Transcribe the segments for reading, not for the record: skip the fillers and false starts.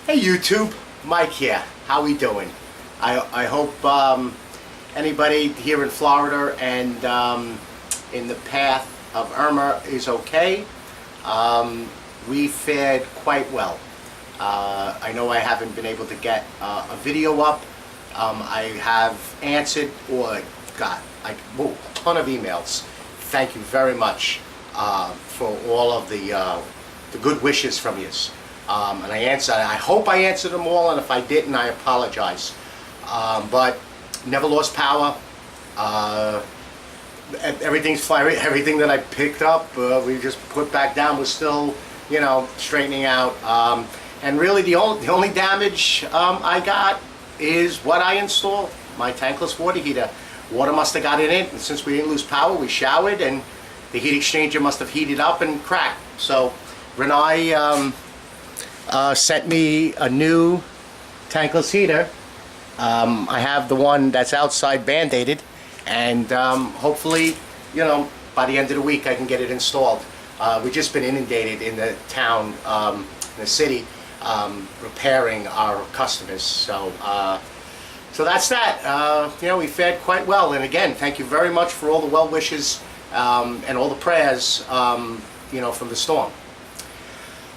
Hey YouTube, Mike here. How we doing? I hope anybody here in Florida and in the path of Irma is okay. We fared quite well. I know I haven't been able to get a video up. I have answered or got a ton of emails. Thank you very much for all of the good wishes from you. And I hope I answered them all, and if I didn't, I apologize. But never lost power. Everything's fine. Everything that I picked up, we just put back down. We're still, straightening out. And really, the only damage I got is what I installed, my tankless water heater. Water must have got in it, and since we didn't lose power, we showered, and the heat exchanger must have heated up and cracked. So Renee sent me a new tankless heater. I have the one that's outside band-aided, and hopefully, by the end of the week I can get it installed. We've just been inundated in the town, in the city, repairing our customers. So that's that. We fared quite well, and again, thank you very much for all the well wishes and all the prayers, from the storm.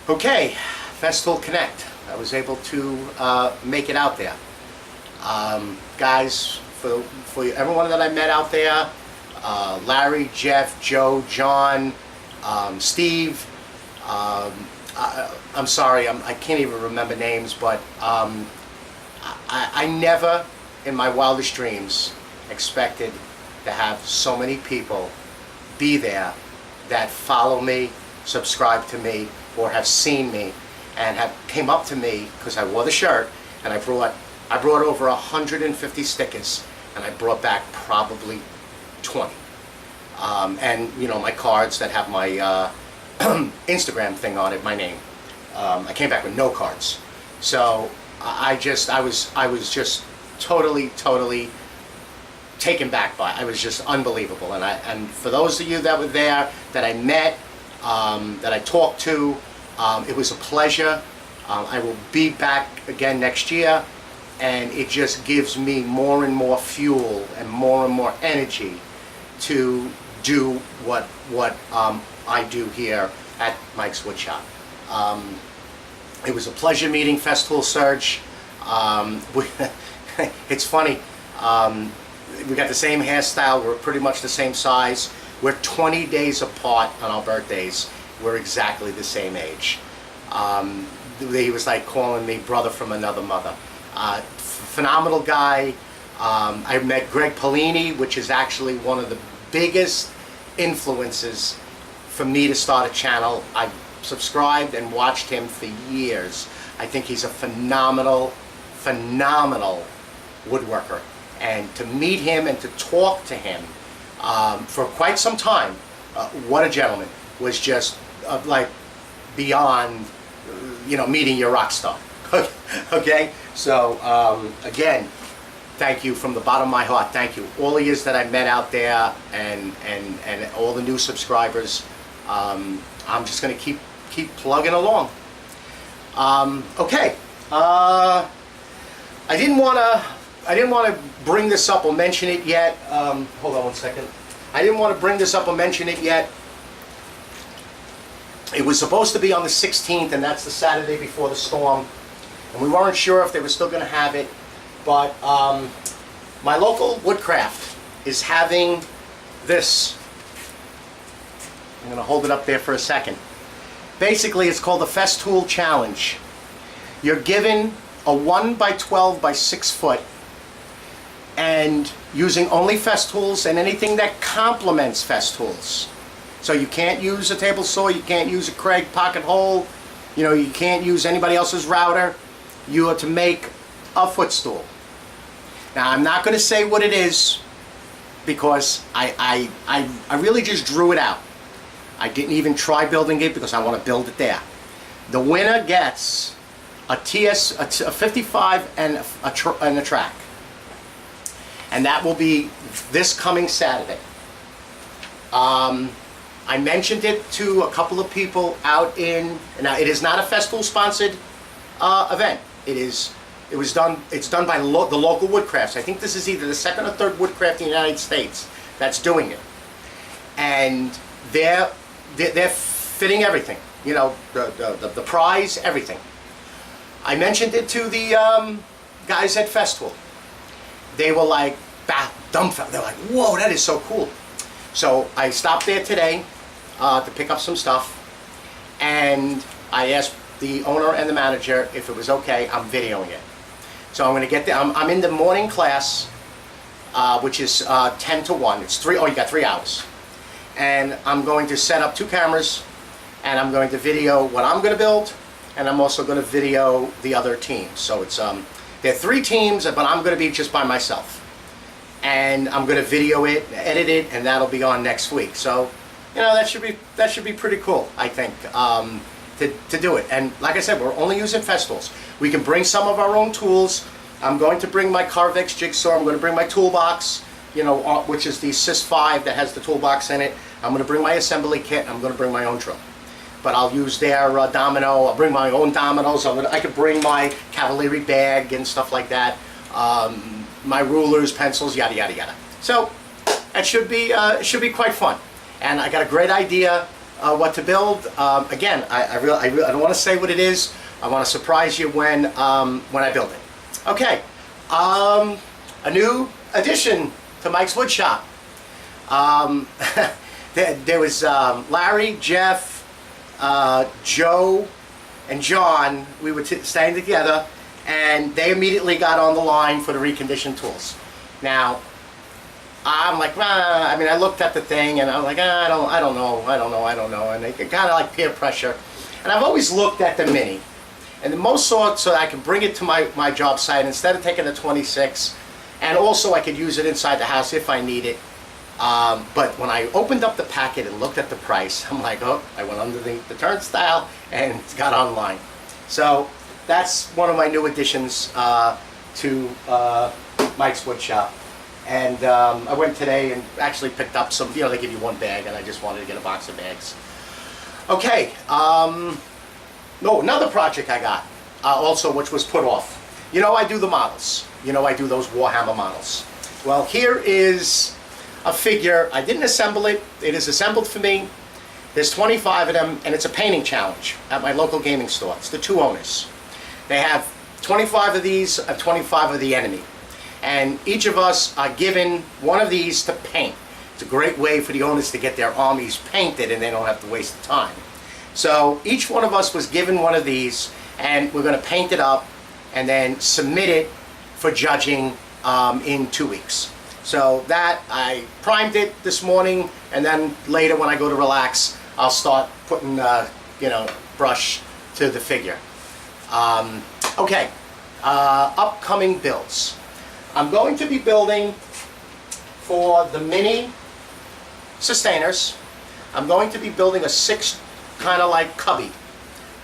Okay. Festool Connect. I was able to make it out there. Guys, for everyone that I met out there, Larry, Jeff, Joe, John, Steve, I'm sorry, I can't even remember names, but I never in my wildest dreams expected to have so many people be there that follow me, subscribe to me, or have seen me and came up to me because I wore the shirt, and I brought over 150 stickers, and I brought back probably 20. And my cards that have my Instagram thing on it, my name. I came back with no cards. So I was just totally taken back by it. I was just unbelievable. And for those of you that were there, that I met, that I talked to, it was a pleasure. I will be back again next year, and it just gives me more and more fuel and more energy to do what I do here at Mike's Woodshop. It was a pleasure meeting Festool Surge. It's funny. We got the same hairstyle. We're pretty much the same size. We're 20 days apart on our birthdays. We're exactly the same age. He was like calling me brother from another mother. Phenomenal guy. I met Greg Polini, which is actually one of the biggest influences for me to start a channel. I've subscribed and watched him for years. I think he's a phenomenal woodworker. And to meet him and to talk to him for quite some time, what a gentleman, was just like beyond, meeting your rock star. Okay, so again, thank you from the bottom of my heart. Thank you, all of you that I met out there, and all the new subscribers. I'm just going to keep plugging along. Okay, I didn't want to bring this up or mention it yet. Hold on one second. I didn't want to bring this up or mention it yet. It was supposed to be on the 16th, and that's the Saturday before the storm. And we weren't sure if they were still going to have it. But my local Woodcraft is having this. I'm going to hold it up there for a second. Basically, it's called the Festool Challenge. You're given a 1x12 by 6 foot, and using only Festools and anything that complements Festools. So you can't use a table saw, you can't use a Craig pocket hole, you can't use anybody else's router. You are to make a footstool. Now, I'm not going to say what it is, because I really just drew it out. I didn't even try building it because I want to build it there. The winner gets a 55 and a track. And that will be this coming Saturday. I mentioned it to a couple of people out in, now it is not a Festool sponsored event. It's done by the local woodcrafts. I think this is either the second or third woodcraft in the United States that's doing it. And they're fitting everything. You know, the prize, everything. I mentioned it to the guys at Festool. They were like dumbfounded. They're like, whoa, that is so cool. So I stopped there today to pick up some stuff, and I asked the owner and the manager if it was okay. I'm videoing it. So I'm going to get there. I'm in the morning class, which is 10 to 1. It's 3. Oh, you got 3 hours. And I'm going to set up 2 cameras, and I'm going to video what I'm going to build, and I'm also going to video the other teams. So it's there are 3 teams, but I'm going to be just by myself. And I'm going to video it, edit it, and that'll be on next week. So, you know, that should be pretty cool, I think, to do it. And like I said, we're only using Festools. We can bring some of our own tools. I'm going to bring my Carvex jigsaw. I'm going to bring my toolbox, you know, which is the Sys 5 that has the toolbox in it. I'm going to bring my assembly kit. And I'm going to bring my own drill. But I'll use their domino. I'll bring my own dominoes. I could bring my Cavalieri bag and stuff like that. My rulers, pencils, yada yada yada. So it should be quite fun. And I got a great idea what to build. Again, I don't want to say what it is. I want to surprise you when I build it. Okay, a new addition to Mike's Wood Shop. There was Larry, Jeff, Joe, and John. We were staying together, and they immediately got on the line for the reconditioned tools. Now, I'm like, I mean, I looked at the thing, and I was like, I don't know, and it kind of like peer pressure. And I've always looked at the Mini, and the most so that I can bring it to my job site instead of taking the 26, and also I could use it inside the house if I need it. But when I opened up the packet and looked at the price, I'm like, oh, I went underneath the turnstile and got online. So that's one of my new additions to Mike's Wood Shop. And I went today and actually picked up some, you know, they give you 1 bag, and I just wanted to get a box of bags. Okay, no, another project I got, also, which was put off. You know, I do the models. You know, I do those Warhammer models. Well, here is a figure. I didn't assemble it. It is assembled for me. There's 25 of them, and it's a painting challenge at my local gaming store. It's the 2 owners. They have 25 of these, 25 of the enemy. And each of us are given one of these to paint. It's a great way for the owners to get their armies painted, and they don't have to waste the time. So each one of us was given one of these, and we're going to paint it up and then submit it for judging in 2 weeks. So that, I primed it this morning, and then later when I go to relax, I'll start putting, you know, brush to the figure. Okay, upcoming builds. I'm going to be building for the Mini sustainers. I'm going to be building a 6 kind of like cubby,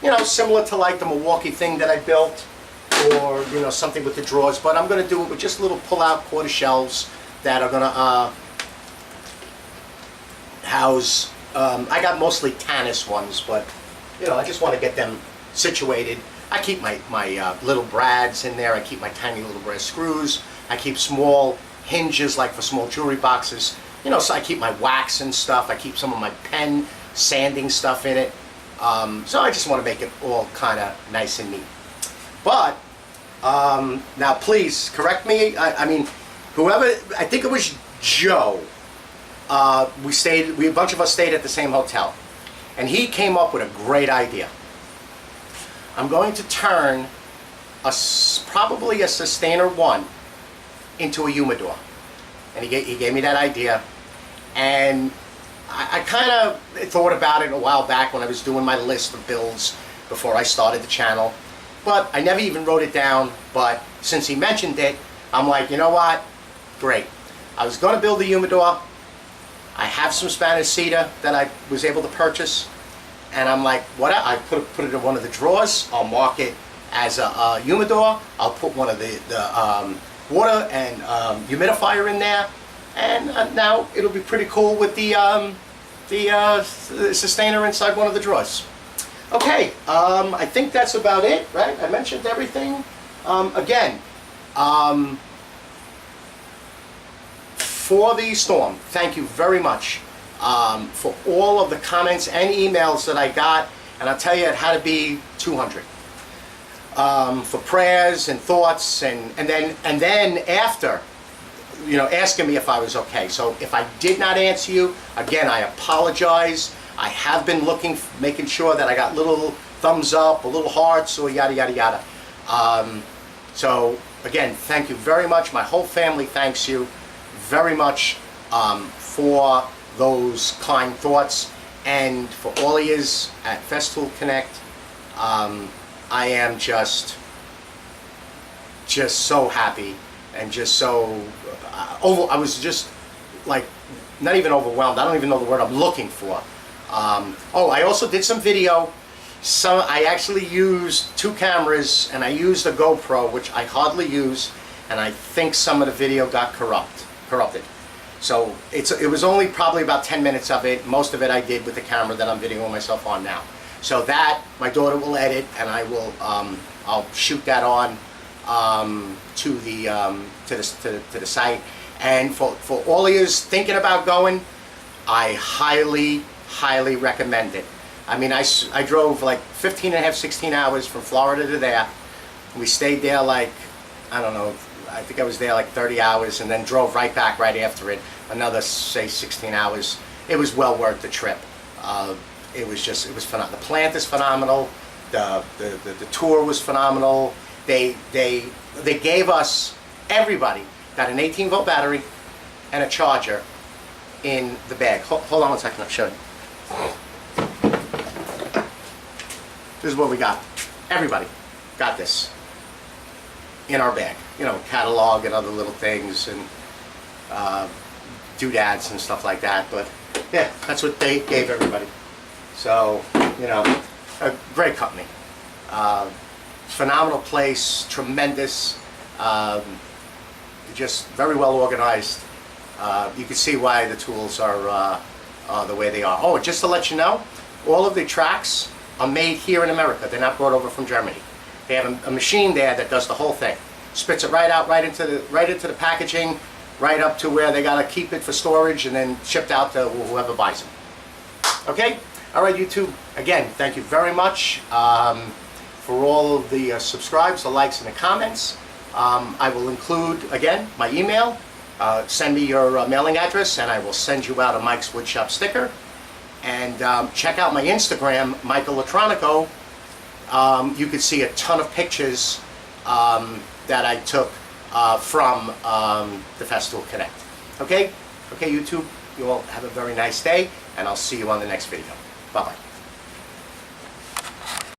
you know, similar to like the Milwaukee thing that I built, or you know, something with the drawers. But I'm going to do it with just little pull-out quarter shelves that are going to house. I got mostly Tanis ones, but you know, I just want to get them situated. I keep my little brads in there. I keep my tiny little brass screws. I keep small hinges like for small jewelry boxes. You know, so I keep my wax and stuff. I keep some of my pen sanding stuff in it. So I just want to make it all kind of nice and neat. But now please correct me. I mean, whoever, I think it was Joe. A bunch of us stayed at the same hotel, and he came up with a great idea. I'm going to turn probably a Sustainer 1 into a humidor. And he gave me that idea. And I kind of thought about it a while back when I was doing my list of builds before I started the channel. But I never even wrote it down. But since he mentioned it, I'm like, you know what? Great. I was going to build a humidor. I have some Spanish cedar that I was able to purchase. And I'm like, what? I put it in one of the drawers. I'll mark it as a humidor. I'll put one of the water and humidifier in there, and now it'll be pretty cool with the sustainer inside one of the drawers. Okay, I think that's about it, right? I mentioned everything. Again, for the storm, thank you very much for all of the comments and emails that I got, and I'll tell you, it had to be 200. For prayers and thoughts, and then after, you know, asking me if I was okay. So if I did not answer you, again, I apologize. I have been looking, making sure that I got little thumbs up, a little hearts, or yada yada yada. So again, thank you very much. My whole family thanks you very much for those kind thoughts, and for all of yous at Festool Connect. I am just so happy, and just so I was just like not even overwhelmed. I don't even know the word I'm looking for. Oh, I also did some video. I actually used 2 cameras, and I used a GoPro, which I hardly use, and I think some of the video got corrupted. So it was only probably about 10 minutes of it. Most of it I did with the camera that I'm videoing myself on now. So that my daughter will edit, and I will I'll shoot that on to the site. And for all of you thinking about going, I highly recommend it. I mean, I drove like 15 and a half, 16 hours from Florida to there. We stayed there like, I don't know, I think I was there like 30 hours, and then drove right back right after it, another, say, 16 hours. It was well worth the trip. It was phenomenal. The plant is phenomenal. The tour was phenomenal. They gave us, everybody got an 18-volt battery and a charger in the bag. Hold on one second, I'll show you. This is what we got. Everybody got this in our bag. You know, catalog and other little things, and doodads and stuff like that. But yeah, that's what they gave everybody. So, you know, a great company. Phenomenal place, tremendous, just very well organized. You can see why the tools are the way they are. Oh, just to let you know, all of the tracks are made here in America. They're not brought over from Germany. They have a machine there that does the whole thing. Spits it right out, right into the packaging, right up to where they gotta keep it for storage, and then shipped out to whoever buys them. Okay? All right, YouTube. Again, thank you very much for all of the subscribes, the likes, and the comments. I will include, again, my email. Send me your mailing address, and I will send you out a Mike's Woodshop sticker. And check out my Instagram, Michael Latronico. You can see a ton of pictures that I took from the Festool Connect. Okay? Okay, YouTube, you all have a very nice day, and I'll see you on the next video. Bye-bye.